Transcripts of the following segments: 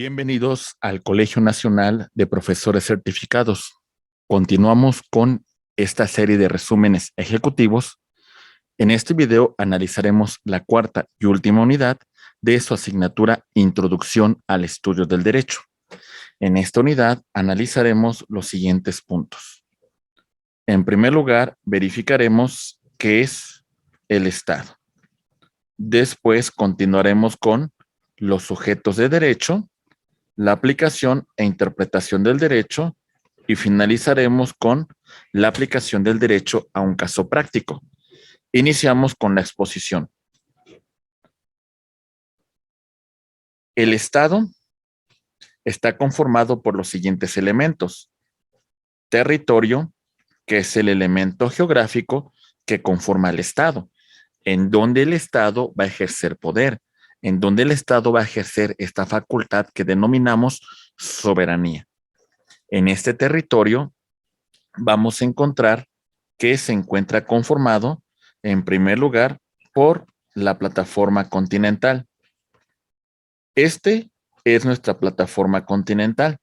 Bienvenidos al Colegio Nacional de Profesores Certificados. Continuamos con esta serie de resúmenes ejecutivos. En este video analizaremos la cuarta y última unidad de su asignatura Introducción al Estudio del Derecho. En esta unidad analizaremos los siguientes puntos. En primer lugar, verificaremos qué es el Estado. Después continuaremos con los sujetos de derecho, la aplicación e interpretación del derecho y finalizaremos con la aplicación del derecho a un caso práctico. Iniciamos con la exposición. El Estado está conformado por los siguientes elementos. Territorio, que es el elemento geográfico que conforma el Estado, en donde el Estado va a ejercer poder, en donde el Estado va a ejercer esta facultad que denominamos soberanía. En este territorio vamos a encontrar que se encuentra conformado, en primer lugar, por la plataforma continental. Este es nuestra plataforma continental,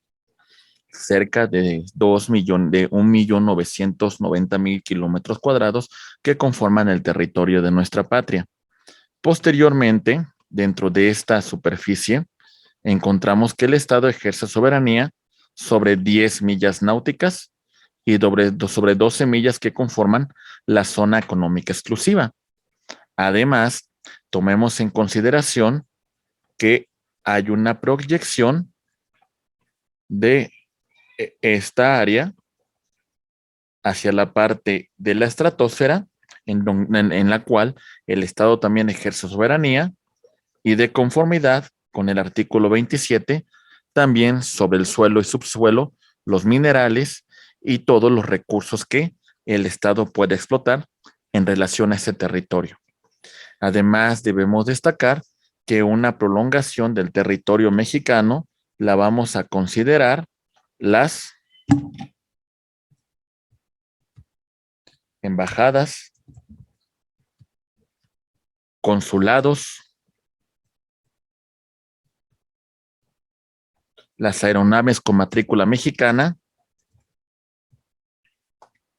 cerca de 1.990.000 kilómetros cuadrados que conforman el territorio de nuestra patria. Posteriormente, dentro de esta superficie, encontramos que el Estado ejerce soberanía sobre 10 millas náuticas y sobre 12 millas que conforman la zona económica exclusiva. Además, tomemos en consideración que hay una proyección de esta área hacia la parte de la estratosfera, en la cual el Estado también ejerce soberanía y de conformidad con el artículo 27, también sobre el suelo y subsuelo, los minerales y todos los recursos que el Estado puede explotar en relación a ese territorio. Además, debemos destacar que una prolongación del territorio mexicano la vamos a considerar las embajadas, consulados, las aeronaves con matrícula mexicana,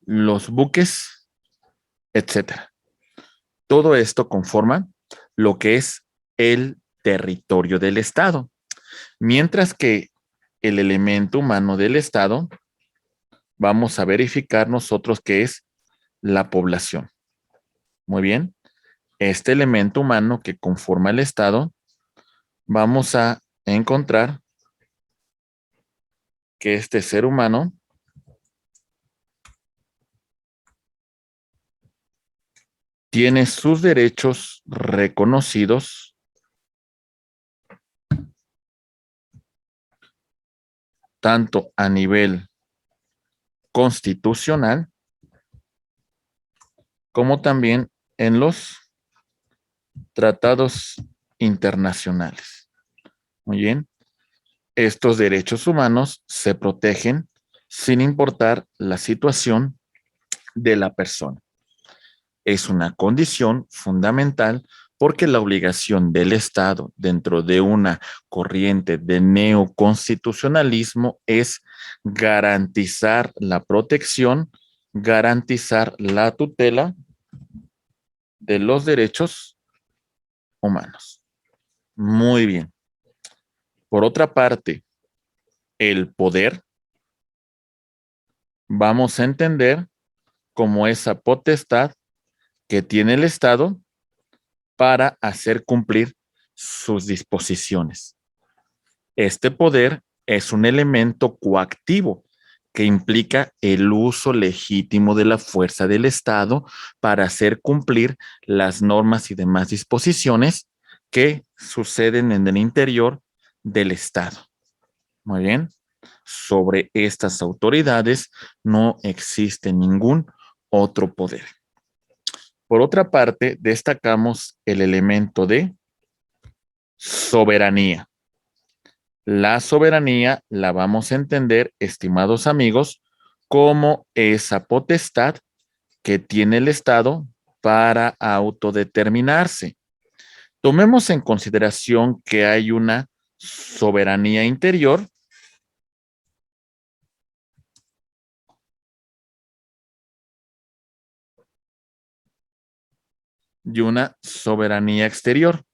los buques, etcétera. Todo esto conforma lo que es el territorio del Estado, mientras que el elemento humano del Estado, vamos a verificar nosotros que es la población. Muy bien, este elemento humano que conforma el Estado, vamos a encontrar que este ser humano tiene sus derechos reconocidos tanto a nivel constitucional como también en los tratados internacionales. Muy bien, estos derechos humanos se protegen sin importar la situación de la persona. Es una condición fundamental porque la obligación del Estado dentro de una corriente de neoconstitucionalismo es garantizar la protección, garantizar la tutela de los derechos humanos. Muy bien. Por otra parte, el poder, vamos a entender como esa potestad que tiene el Estado para hacer cumplir sus disposiciones. Este poder es un elemento coactivo que implica el uso legítimo de la fuerza del Estado para hacer cumplir las normas y demás disposiciones que suceden en el interior del Estado. Muy bien. Sobre estas autoridades no existe ningún otro poder. Por otra parte, destacamos el elemento de soberanía. La soberanía la vamos a entender, estimados amigos, como esa potestad que tiene el Estado para autodeterminarse. Tomemos en consideración que hay una soberanía interior y una soberanía exterior.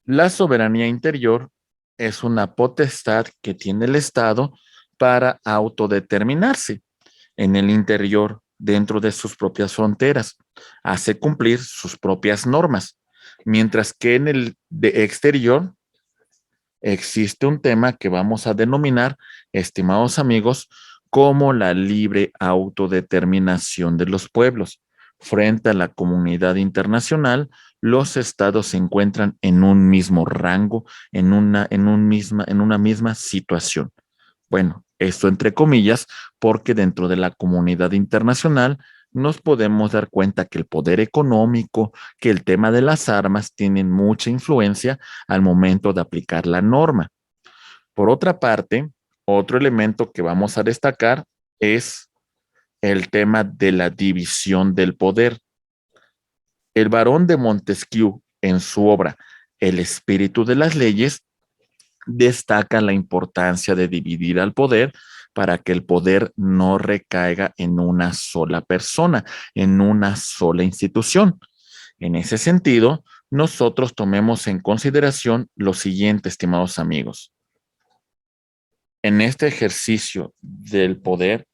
La soberanía interior es una potestad que tiene el Estado para autodeterminarse en el interior, dentro de sus propias fronteras, hace cumplir sus propias normas, mientras que en el de exterior existe un tema que vamos a denominar, estimados amigos, como la libre autodeterminación de los pueblos. Frente a la comunidad internacional, los estados se encuentran en un mismo rango, en una misma situación. Bueno, esto entre comillas, porque dentro de la comunidad internacional nos podemos dar cuenta que el poder económico, que el tema de las armas tienen mucha influencia al momento de aplicar la norma. Por otra parte, otro elemento que vamos a destacar es el tema de la división del poder. El barón de Montesquieu, en su obra El espíritu de las leyes, destaca la importancia de dividir al poder para que el poder no recaiga en una sola persona, en una sola institución. En ese sentido, nosotros tomemos en consideración lo siguiente, estimados amigos. En este ejercicio del poder,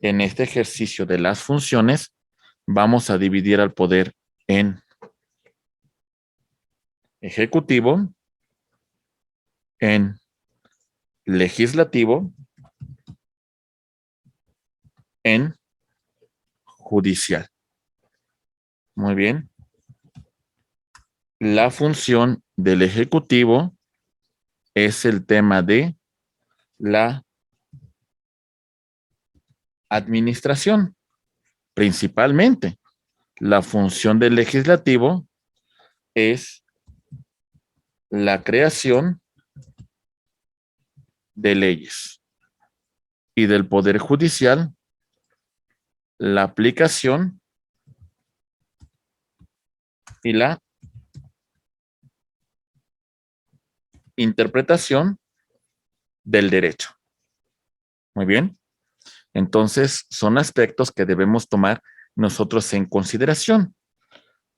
en este ejercicio de las funciones, vamos a dividir al poder en ejecutivo, en legislativo, en judicial. Muy bien. La función del ejecutivo es el tema de la administración, principalmente. La función del legislativo es la creación de leyes y del poder judicial la aplicación y la interpretación del derecho. Muy bien. Entonces, son aspectos que debemos tomar nosotros en consideración.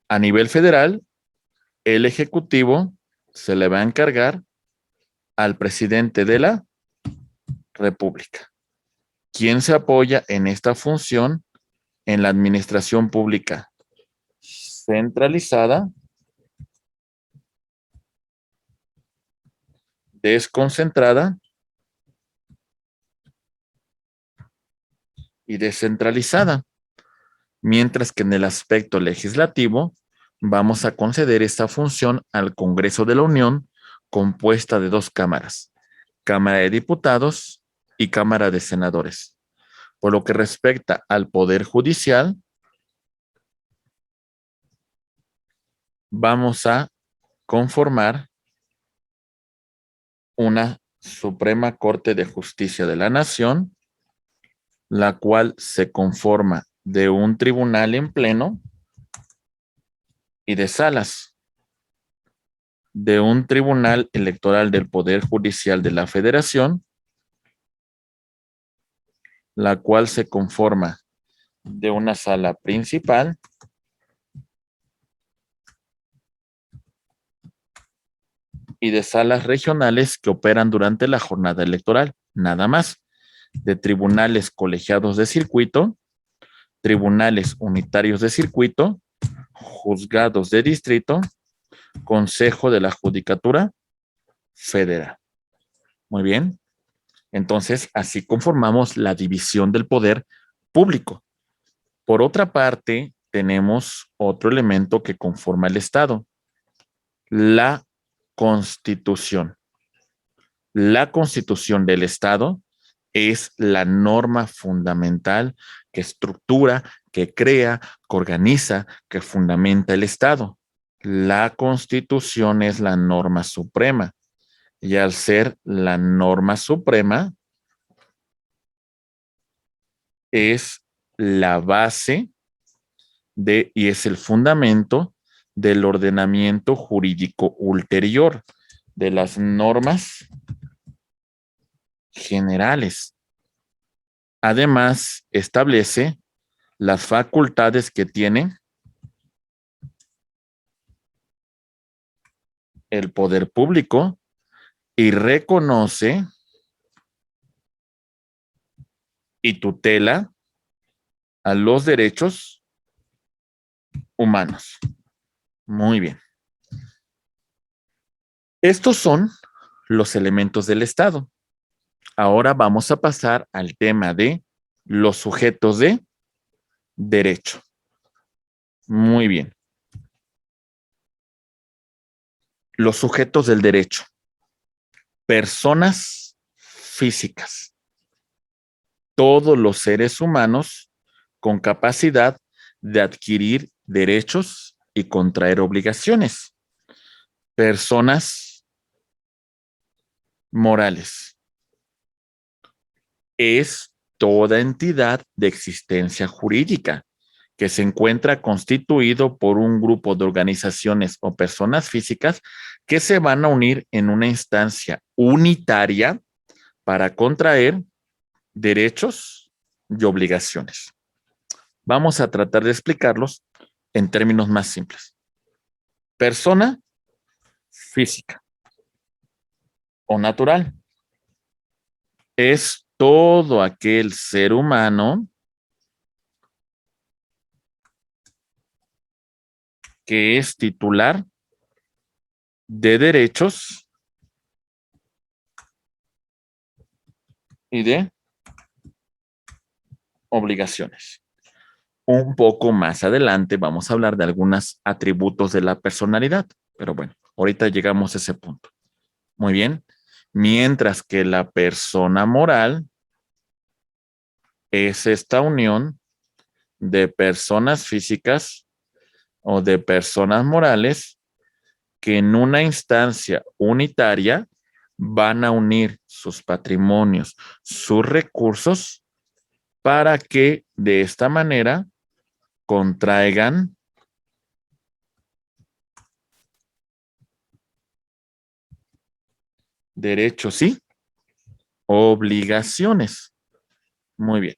A nivel federal, el Ejecutivo se le va a encargar al presidente de la República. ¿Quién se apoya en esta función en la administración pública centralizada, desconcentrada y descentralizada? Mientras que en el aspecto legislativo vamos a conceder esta función al Congreso de la Unión, compuesta de dos cámaras, Cámara de Diputados y Cámara de Senadores. Por lo que respecta al Poder Judicial, vamos a conformar una Suprema Corte de Justicia de la Nación, la cual se conforma de un tribunal en pleno y de salas, de un tribunal electoral del Poder Judicial de la Federación, la cual se conforma de una sala principal y de salas regionales que operan durante la jornada electoral, nada más, de tribunales colegiados de circuito, tribunales unitarios de circuito, juzgados de distrito, Consejo de la Judicatura Federal. Muy bien. Entonces, así conformamos la división del poder público. Por otra parte, tenemos otro elemento que conforma el Estado, la Constitución. La Constitución del Estado es la norma fundamental que estructura, que crea, que organiza, que fundamenta el Estado. La Constitución es la norma suprema y al ser la norma suprema es la base de y es el fundamento del ordenamiento jurídico ulterior, de las normas generales. Además, establece las facultades que tiene el poder público y reconoce y tutela a los derechos humanos. Muy bien. Estos son los elementos del Estado. Ahora vamos a pasar al tema de los sujetos de derecho. Muy bien. Los sujetos del derecho. Personas físicas. Todos los seres humanos con capacidad de adquirir derechos y contraer obligaciones. Personas morales. Es toda entidad de existencia jurídica que se encuentra constituido por un grupo de organizaciones o personas físicas que se van a unir en una instancia unitaria para contraer derechos y obligaciones. Vamos a tratar de explicarlos en términos más simples. Persona física o natural es todo aquel ser humano que es titular de derechos y de obligaciones. Un poco más adelante vamos a hablar de algunos atributos de la personalidad, pero bueno, ahorita llegamos a ese punto. Muy bien. Mientras que la persona moral es esta unión de personas físicas o de personas morales que en una instancia unitaria van a unir sus patrimonios, sus recursos, para que de esta manera contraigan derechos y obligaciones. Muy bien.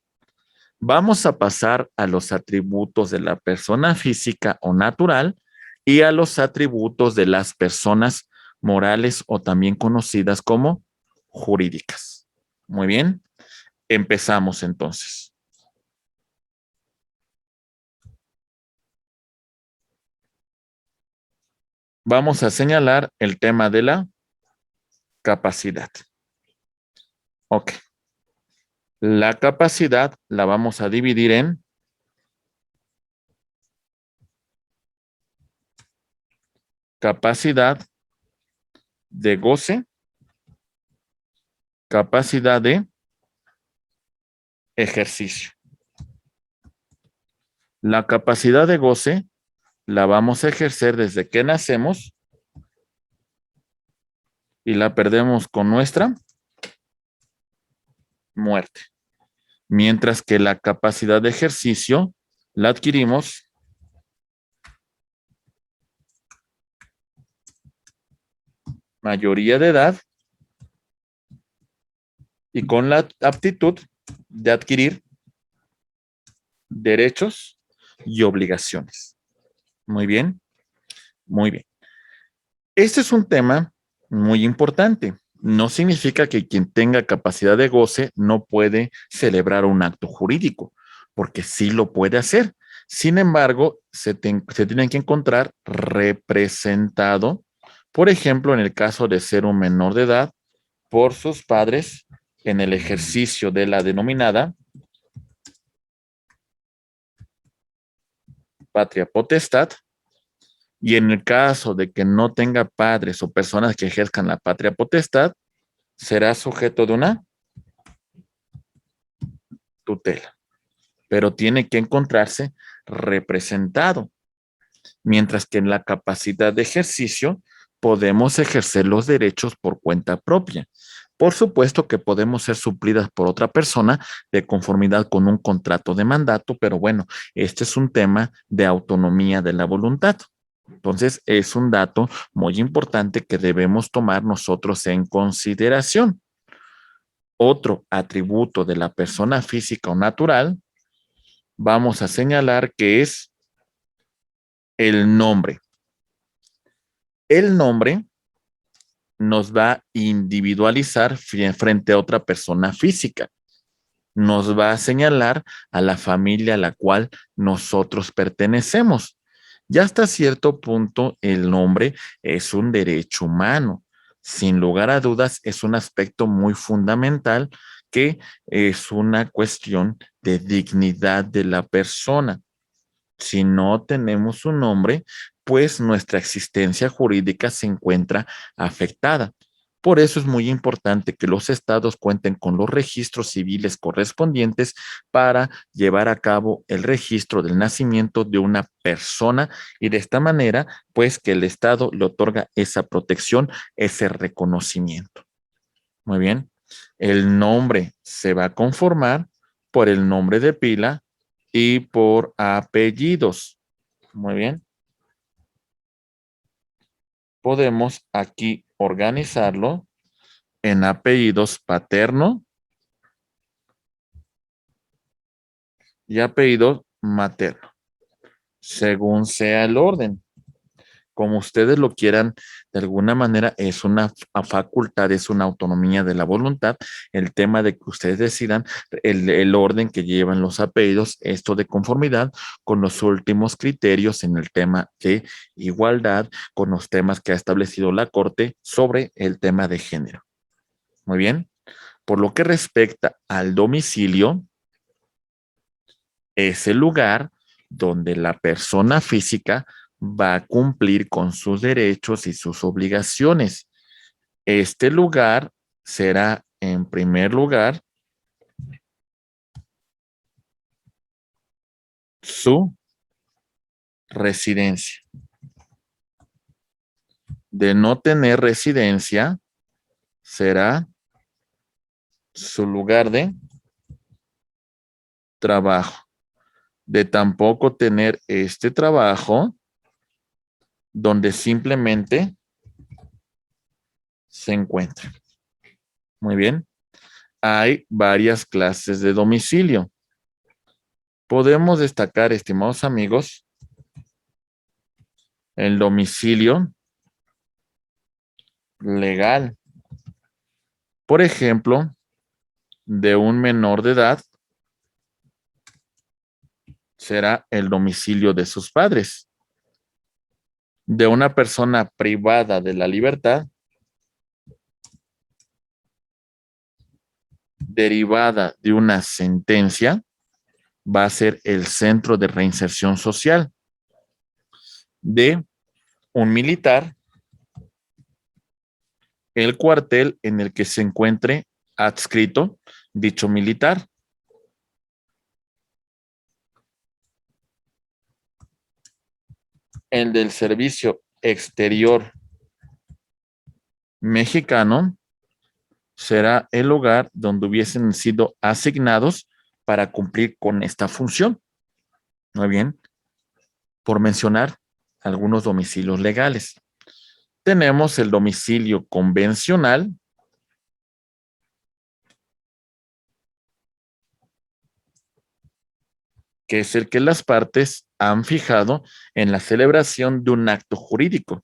Vamos a pasar a los atributos de la persona física o natural y a los atributos de las personas morales o también conocidas como jurídicas. Muy bien. Empezamos entonces. Vamos a señalar el tema de la capacidad. Ok. La capacidad la vamos a dividir en capacidad de goce, capacidad de ejercicio. La capacidad de goce la vamos a ejercer desde que nacemos y la perdemos con nuestra muerte. Mientras que la capacidad de ejercicio la adquirimos mayoría de edad y con la aptitud de adquirir derechos y obligaciones. Muy bien, muy bien. Este es un tema muy importante. No significa que quien tenga capacidad de goce no puede celebrar un acto jurídico, porque sí lo puede hacer. Sin embargo, se tienen que encontrar representado, por ejemplo, en el caso de ser un menor de edad, por sus padres en el ejercicio de la denominada patria potestad, y en el caso de que no tenga padres o personas que ejerzan la patria potestad, será sujeto de una tutela, pero tiene que encontrarse representado, mientras que en la capacidad de ejercicio podemos ejercer los derechos por cuenta propia. Por supuesto que podemos ser suplidas por otra persona de conformidad con un contrato de mandato, pero bueno, este es un tema de autonomía de la voluntad. Entonces, es un dato muy importante que debemos tomar nosotros en consideración. Otro atributo de la persona física o natural, vamos a señalar que es el nombre. El nombre nos va a individualizar frente a otra persona física. Nos va a señalar a la familia a la cual nosotros pertenecemos. Ya hasta cierto punto el nombre es un derecho humano. Sin lugar a dudas, es un aspecto muy fundamental que es una cuestión de dignidad de la persona. Si no tenemos un nombre, pues nuestra existencia jurídica se encuentra afectada. Por eso es muy importante que los estados cuenten con los registros civiles correspondientes para llevar a cabo el registro del nacimiento de una persona y de esta manera, pues que el estado le otorga esa protección, ese reconocimiento. Muy bien. El nombre se va a conformar por el nombre de pila y por apellidos. Muy bien. Podemos aquí organizarlo en apellidos paterno y apellido materno, según sea el orden. Como ustedes lo quieran, de alguna manera es una facultad, es una autonomía de la voluntad, el tema de que ustedes decidan el orden que llevan los apellidos, esto de conformidad con los últimos criterios en el tema de igualdad, con los temas que ha establecido la Corte sobre el tema de género. Muy bien. Por lo que respecta al domicilio, es el lugar donde la persona física va a cumplir con sus derechos y sus obligaciones. Este lugar será, en primer lugar, su residencia. De no tener residencia, será su lugar de trabajo. De tampoco tener este trabajo, donde simplemente se encuentra. Muy bien. Hay varias clases de domicilio. Podemos destacar, estimados amigos, el domicilio legal. Por ejemplo, de un menor de edad será el domicilio de sus padres. De una persona privada de la libertad, derivada de una sentencia, va a ser el centro de reinserción social. De un militar, el cuartel en el que se encuentre adscrito dicho militar. El del servicio exterior mexicano será el lugar donde hubiesen sido asignados para cumplir con esta función. Muy bien, por mencionar algunos domicilios legales. Tenemos el domicilio convencional, que es el que las partes han fijado en la celebración de un acto jurídico.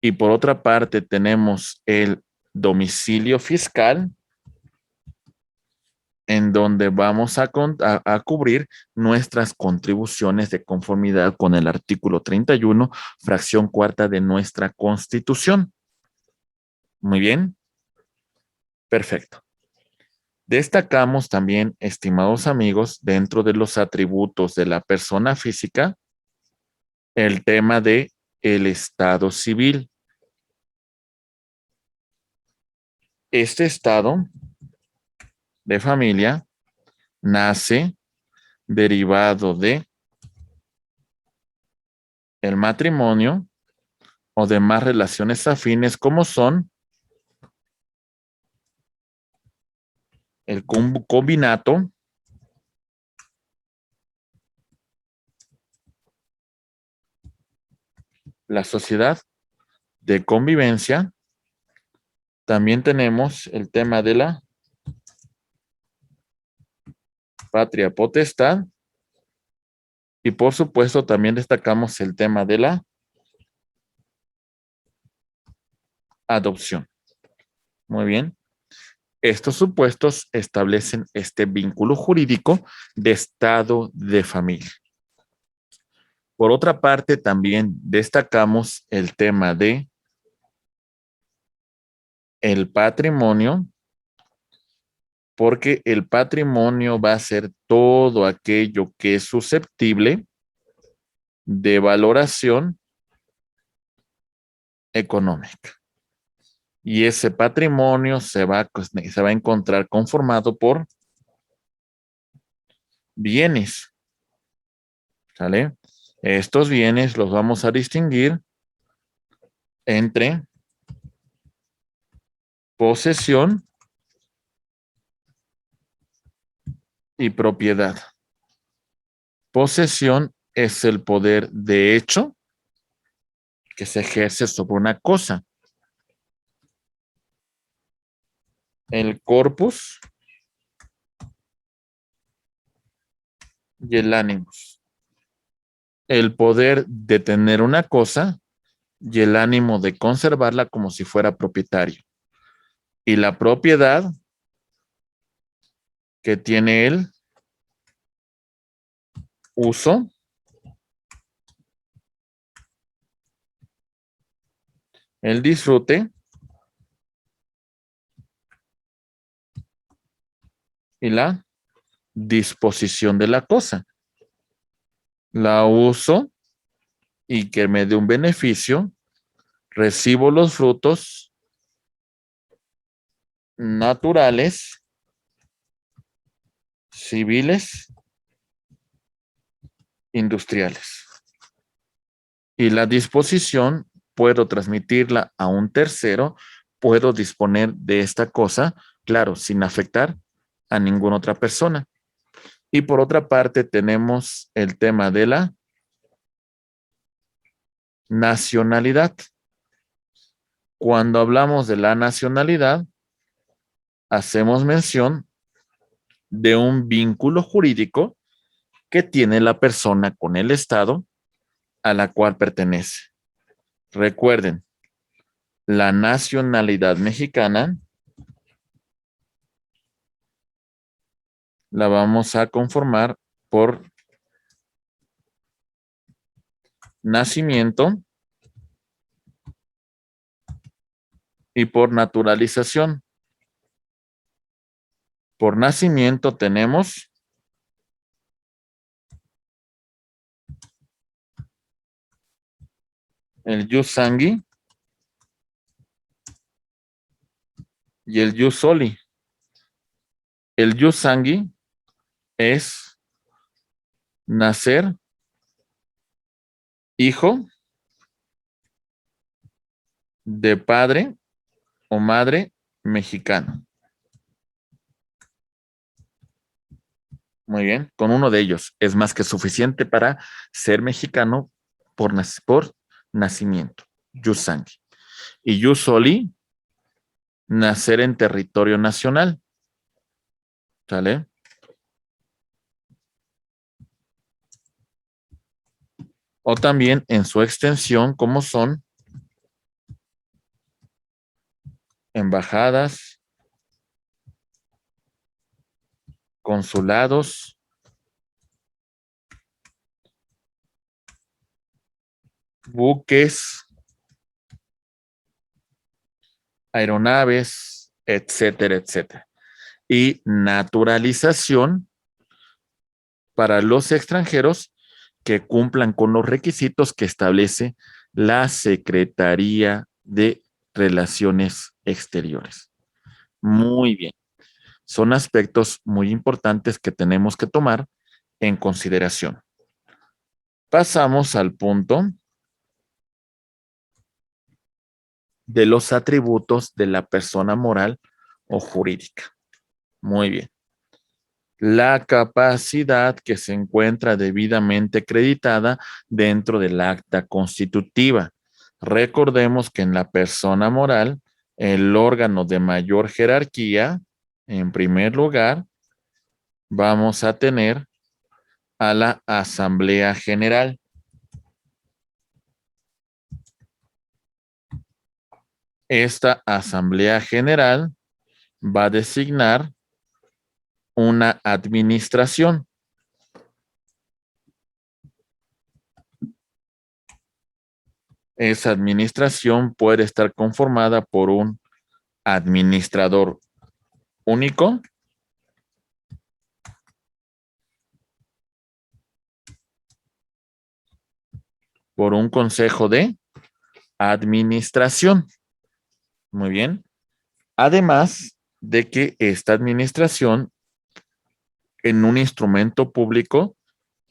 Y por otra parte tenemos el domicilio fiscal, en donde vamos a cubrir nuestras contribuciones de conformidad con el artículo 31, fracción cuarta de nuestra Constitución. Muy bien, perfecto. Destacamos también, estimados amigos, dentro de los atributos de la persona física, el tema de el estado civil. Este estado de familia nace derivado de el matrimonio o demás relaciones afines como son el combinato, la sociedad de convivencia. También tenemos el tema de la patria potestad. Y por supuesto también destacamos el tema de la adopción. Muy bien. Estos supuestos establecen este vínculo jurídico de estado de familia. Por otra parte, también destacamos el tema de el patrimonio, porque el patrimonio va a ser todo aquello que es susceptible de valoración económica. Y ese patrimonio se va a encontrar conformado por bienes, ¿sale? Estos bienes los vamos a distinguir entre posesión y propiedad. Posesión es el poder de hecho que se ejerce sobre una cosa. El corpus y el ánimos. El poder de tener una cosa y el ánimo de conservarla como si fuera propietario. Y la propiedad que tiene el uso, el disfrute y la disposición de la cosa. La uso y que me dé un beneficio, recibo los frutos naturales, civiles, industriales. Y la disposición puedo transmitirla a un tercero, puedo disponer de esta cosa, claro, sin afectar a ninguna otra persona. Y por otra parte tenemos el tema de la nacionalidad. Cuando hablamos de la nacionalidad, hacemos mención de un vínculo jurídico que tiene la persona con el Estado a la cual pertenece. Recuerden, la nacionalidad mexicana la vamos a conformar por nacimiento y por naturalización. Por nacimiento tenemos el jus sanguinis y el jus soli. El jus sanguinis es nacer hijo de padre o madre mexicano. Muy bien, con uno de ellos es más que suficiente para ser mexicano por nacimiento, jus sanguinis. Y jus soli, nacer en territorio nacional. ¿Sale? O también en su extensión, como son embajadas, consulados, buques, aeronaves, etcétera, etcétera. Y naturalización para los extranjeros que cumplan con los requisitos que establece la Secretaría de Relaciones Exteriores. Muy bien. Son aspectos muy importantes que tenemos que tomar en consideración. Pasamos al punto de los atributos de la persona moral o jurídica. Muy bien. La capacidad que se encuentra debidamente acreditada dentro del acta constitutiva. Recordemos que en la persona moral, el órgano de mayor jerarquía, en primer lugar, vamos a tener a la Asamblea General. Esta Asamblea General va a designar una administración. Esa administración puede estar conformada por un administrador único, por un consejo de administración. Muy bien. Además de que esta administración en un instrumento público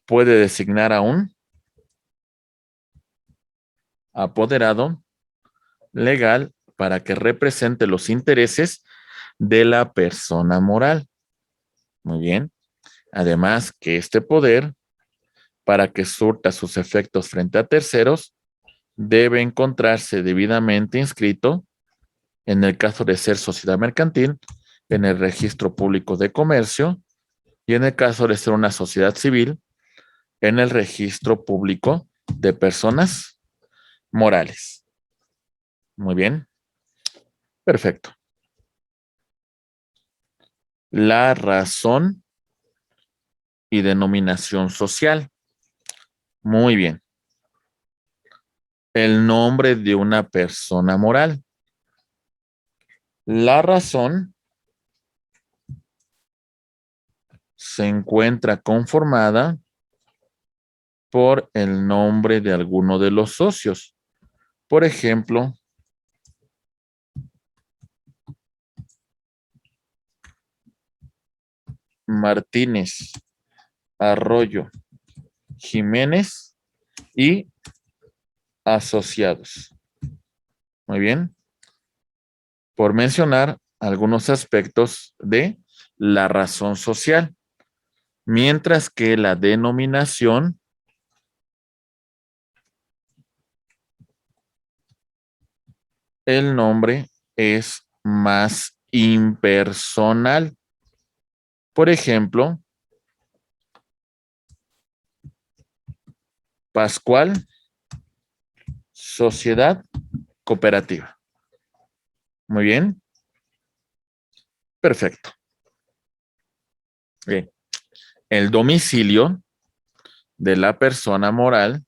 puede designar a un apoderado legal para que represente los intereses de la persona moral. Muy bien. Además que este poder, para que surta sus efectos frente a terceros, debe encontrarse debidamente inscrito, en el caso de ser sociedad mercantil, en el registro público de comercio y en el caso de ser una sociedad civil, en el registro público de personas morales. Muy bien. Perfecto. La razón y denominación social. Muy bien. El nombre de una persona moral. La razón se encuentra conformada por el nombre de alguno de los socios. Por ejemplo, Martínez, Arroyo, Jiménez y asociados. Muy bien. Por mencionar algunos aspectos de la razón social. Mientras que la denominación el nombre es más impersonal. Por ejemplo, Pascual, Sociedad Cooperativa. Muy bien. Perfecto. Bien. El domicilio de la persona moral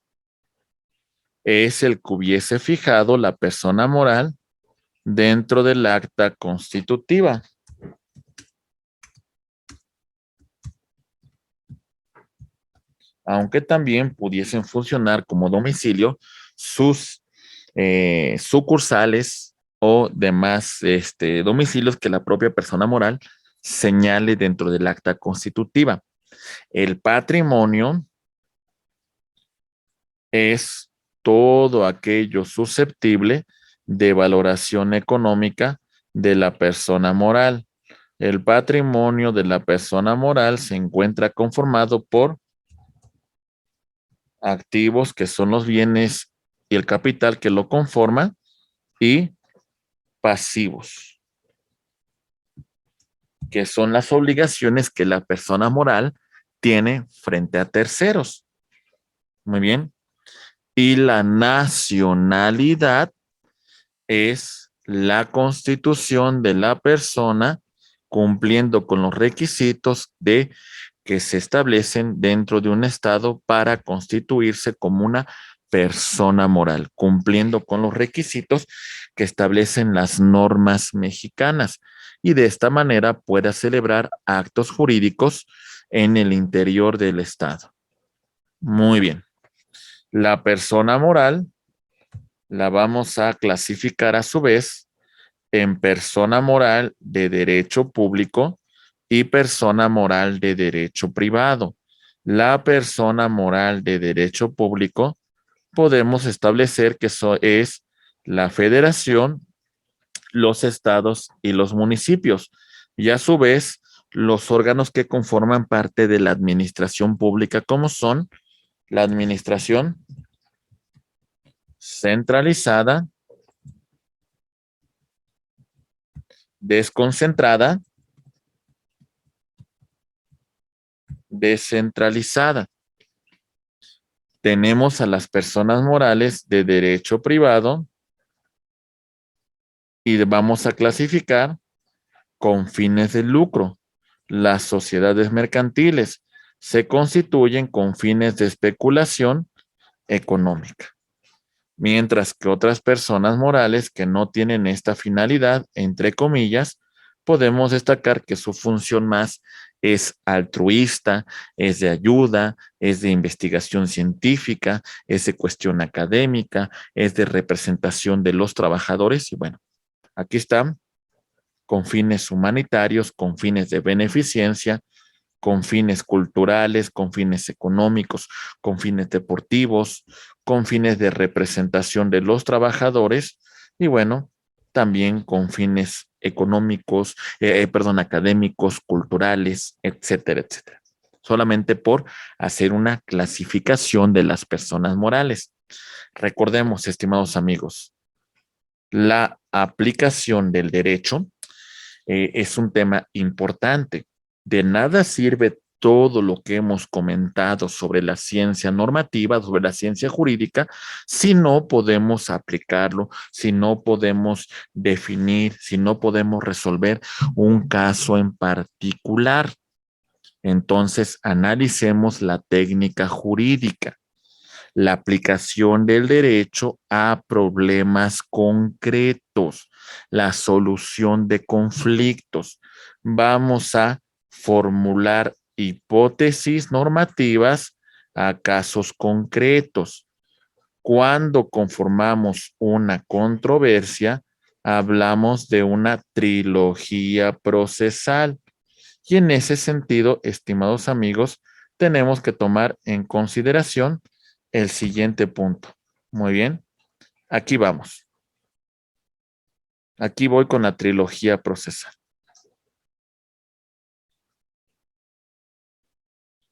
es el que hubiese fijado la persona moral dentro del acta constitutiva. Aunque también pudiesen funcionar como domicilio sus sucursales o demás domicilios que la propia persona moral señale dentro del acta constitutiva. El patrimonio es todo aquello susceptible de valoración económica de la persona moral. El patrimonio de la persona moral se encuentra conformado por activos, que son los bienes y el capital que lo conforma, y pasivos, que son las obligaciones que la persona moral tiene frente a terceros. Muy bien. Y la nacionalidad es la constitución de la persona cumpliendo con los requisitos de que se establecen dentro de un estado para constituirse como una persona moral, cumpliendo con los requisitos que establecen las normas mexicanas y de esta manera pueda celebrar actos jurídicos en el interior del estado. Muy bien. La persona moral la vamos a clasificar a su vez en persona moral de derecho público y persona moral de derecho privado. La persona moral de derecho público podemos establecer que es la federación, los estados y los municipios, y a su vez los órganos que conforman parte de la administración pública, como son la administración centralizada, desconcentrada, descentralizada. Tenemos a las personas morales de derecho privado y vamos a clasificar con fines de lucro. Las sociedades mercantiles se constituyen con fines de especulación económica, mientras que otras personas morales que no tienen esta finalidad, entre comillas, podemos destacar que su función más es altruista, es de ayuda, es de investigación científica, es de cuestión académica, es de representación de los trabajadores y bueno, aquí están con fines humanitarios, con fines de beneficencia, con fines culturales, con fines económicos, con fines deportivos, con fines de representación de los trabajadores y bueno, también con fines económicos, académicos, culturales, etcétera, etcétera. Solamente por hacer una clasificación de las personas morales. Recordemos, estimados amigos, la aplicación del derecho es un tema importante. De nada sirve todo lo que hemos comentado sobre la ciencia normativa, sobre la ciencia jurídica, si no podemos aplicarlo, si no podemos definir, si no podemos resolver un caso en particular. Entonces, analicemos la técnica jurídica, la aplicación del derecho a problemas concretos, la solución de conflictos. Vamos a formular hipótesis normativas a casos concretos. Cuando conformamos una controversia, hablamos de una trilogía procesal. Y en ese sentido, estimados amigos, tenemos que tomar en consideración el siguiente punto. Muy bien, aquí vamos. Aquí voy con la trilogía procesal.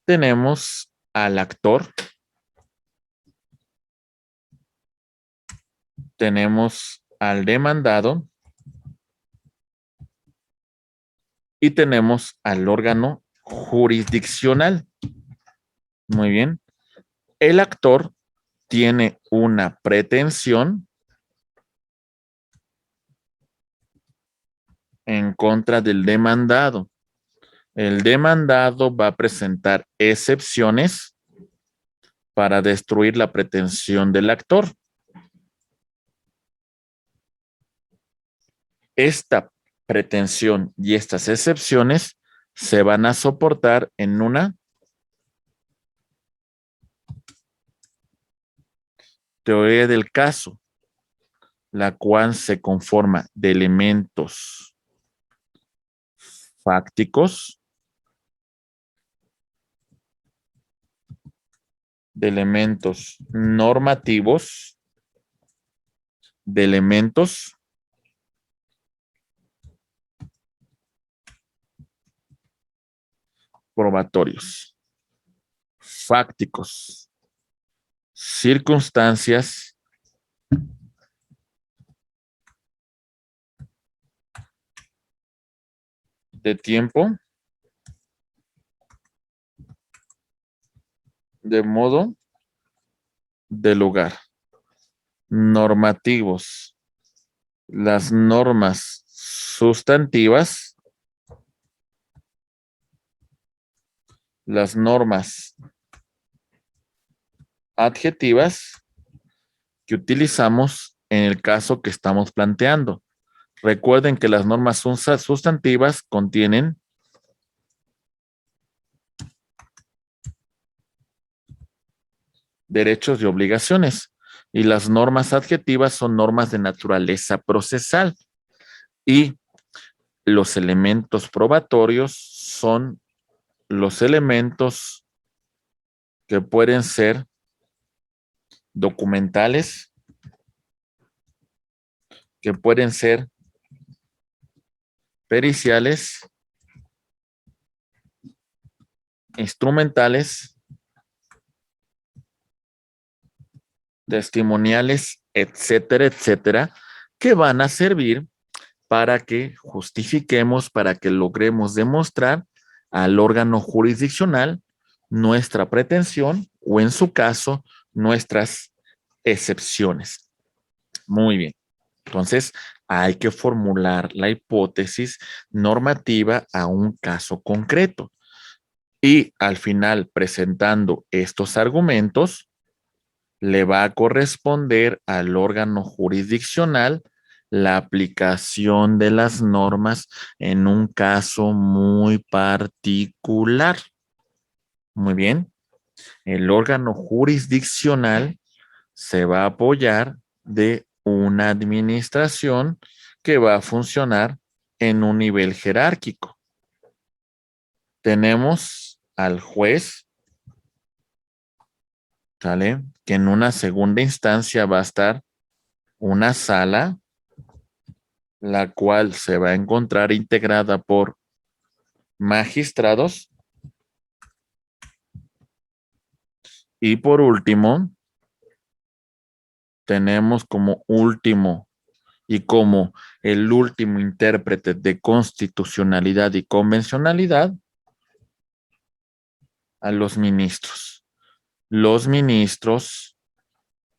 Tenemos al actor, tenemos al demandado y tenemos al órgano jurisdiccional. Muy bien. El actor tiene una pretensión en contra del demandado. El demandado va a presentar excepciones para destruir la pretensión del actor. Esta pretensión y estas excepciones se van a soportar en una teoría del caso, la cual se conforma de elementos fácticos, de elementos normativos, de elementos probatorios, fácticos, circunstancias, de tiempo, de modo, de lugar, normativos, las normas sustantivas, las normas adjetivas que utilizamos en el caso que estamos planteando. Recuerden que las normas sustantivas contienen derechos y obligaciones y las normas adjetivas son normas de naturaleza procesal y los elementos probatorios son los elementos que pueden ser documentales, que pueden ser periciales, instrumentales, testimoniales etcétera, etcétera, que van a servir para que justifiquemos, para que logremos demostrar al órgano jurisdiccional nuestra pretensión o en su caso nuestras excepciones. Muy bien. Entonces, hay que formular la hipótesis normativa a un caso concreto. Y al final, presentando estos argumentos, le va a corresponder al órgano jurisdiccional la aplicación de las normas en un caso muy particular. Muy bien. El órgano jurisdiccional se va a apoyar de una administración que va a funcionar en un nivel jerárquico. Tenemos al juez, ¿sale? Que en una segunda instancia va a estar una sala, la cual se va a encontrar integrada por magistrados. Y por último, tenemos como último y como el último intérprete de constitucionalidad y convencionalidad a los ministros. Los ministros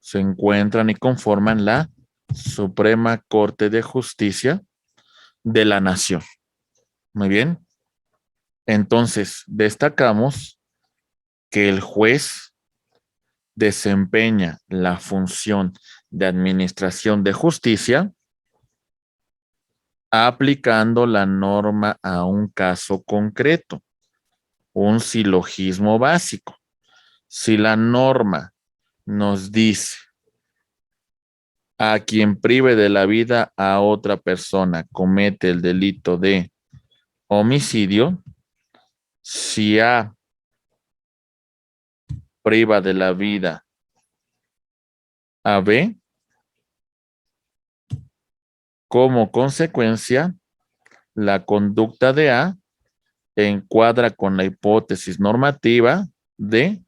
se encuentran y conforman la Suprema Corte de Justicia de la Nación. Muy bien. Entonces, destacamos que el juez desempeña la función de administración de justicia aplicando la norma a un caso concreto, un silogismo básico. Si la norma nos dice a quien prive de la vida a otra persona comete el delito de homicidio, si A priva de la vida a B, como consecuencia, la conducta de A encuadra con la hipótesis normativa de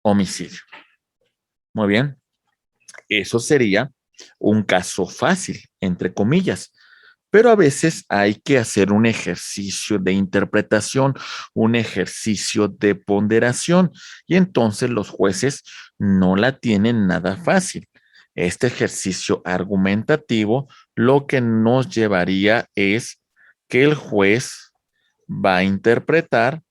homicidio. Muy bien. Eso sería un caso fácil, entre comillas, pero a veces hay que hacer un ejercicio de interpretación, un ejercicio de ponderación, y entonces los jueces no la tienen nada fácil. Este ejercicio argumentativo lo que nos llevaría es que el juez va a interpretar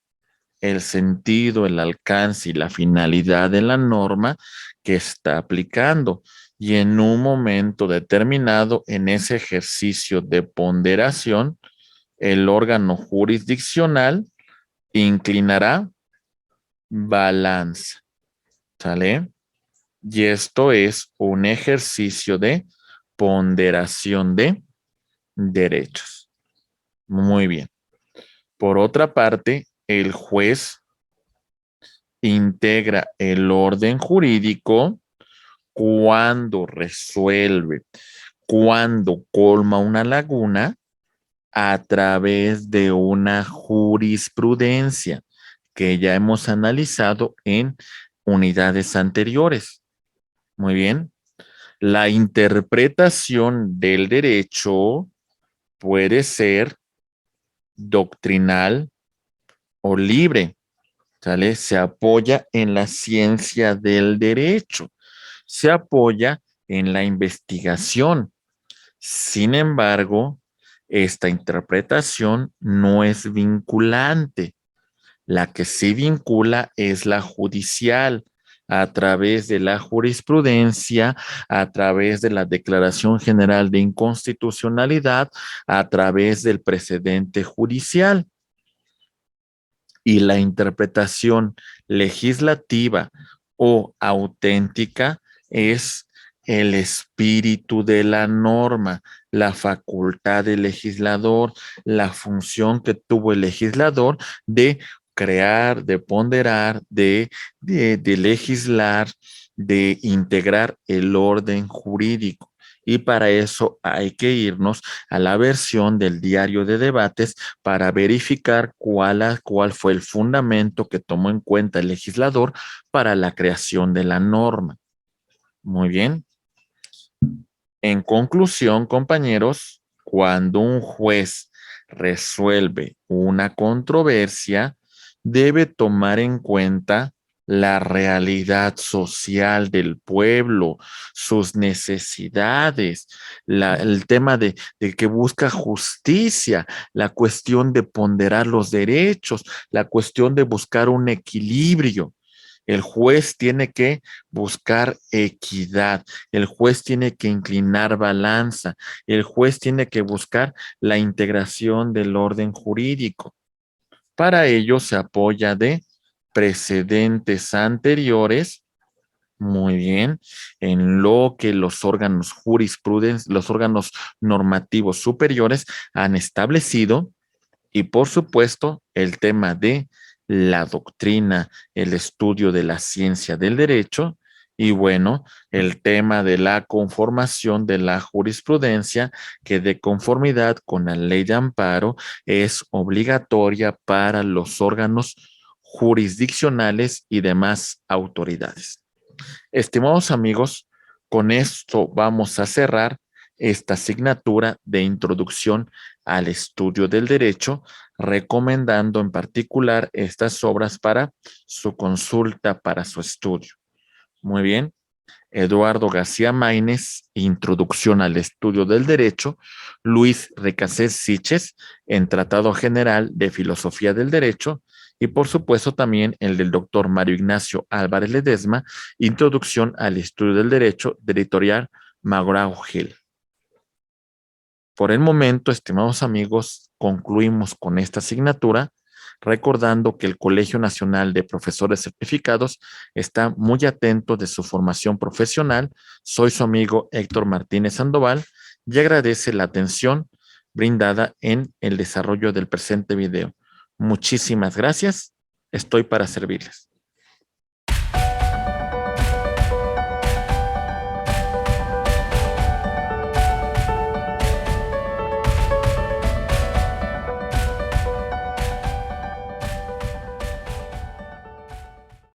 el sentido, el alcance y la finalidad de la norma que está aplicando. Y en un momento determinado, en ese ejercicio de ponderación, el órgano jurisdiccional inclinará balanza. ¿Sale? Y esto es un ejercicio de ponderación de derechos. Muy bien. Por otra parte, el juez integra el orden jurídico cuando resuelve, cuando colma una laguna a través de una jurisprudencia que ya hemos analizado en unidades anteriores. Muy bien. La interpretación del derecho puede ser doctrinal o libre. ¿Sale? Se apoya en la ciencia del derecho, se apoya en la investigación. Sin embargo, esta interpretación no es vinculante. La que sí vincula es la judicial, a través de la jurisprudencia, a través de la Declaración General de Inconstitucionalidad, a través del precedente judicial. Y la interpretación legislativa o auténtica es el espíritu de la norma, la facultad del legislador, la función que tuvo el legislador de crear, de ponderar, de legislar, de integrar el orden jurídico. Y para eso hay que irnos a la versión del diario de debates para verificar cuál fue el fundamento que tomó en cuenta el legislador para la creación de la norma. Muy bien. En conclusión, compañeros, cuando un juez resuelve una controversia, debe tomar en cuenta la realidad social del pueblo, sus necesidades, el tema de que busca justicia, la cuestión de ponderar los derechos, la cuestión de buscar un equilibrio. El juez tiene que buscar equidad, el juez tiene que inclinar balanza, el juez tiene que buscar la integración del orden jurídico. Para ello se apoya de precedentes anteriores, muy bien, en lo que los órganos jurisprudentes, los órganos normativos superiores han establecido y por supuesto, el tema de la doctrina, el estudio de la ciencia del derecho y bueno, el tema de la conformación de la jurisprudencia que de conformidad con la ley de amparo es obligatoria para los órganos jurisdiccionales y demás autoridades. Estimados amigos, con esto vamos a cerrar esta asignatura de introducción al estudio del derecho, recomendando en particular estas obras para su consulta, para su estudio. Muy bien. Eduardo García Maínez, Introducción al Estudio del Derecho, Luis Recasés Siches, en Tratado General de Filosofía del Derecho, y por supuesto también el del doctor Mario Ignacio Álvarez Ledesma, Introducción al Estudio del Derecho, de editorial McGraw-Hill. Por el momento, estimados amigos, concluimos con esta asignatura, recordando que el Colegio Nacional de Profesores Certificados está muy atento de su formación profesional. Soy su amigo Héctor Martínez Sandoval y agradece la atención brindada en el desarrollo del presente video. Muchísimas gracias. Estoy para servirles.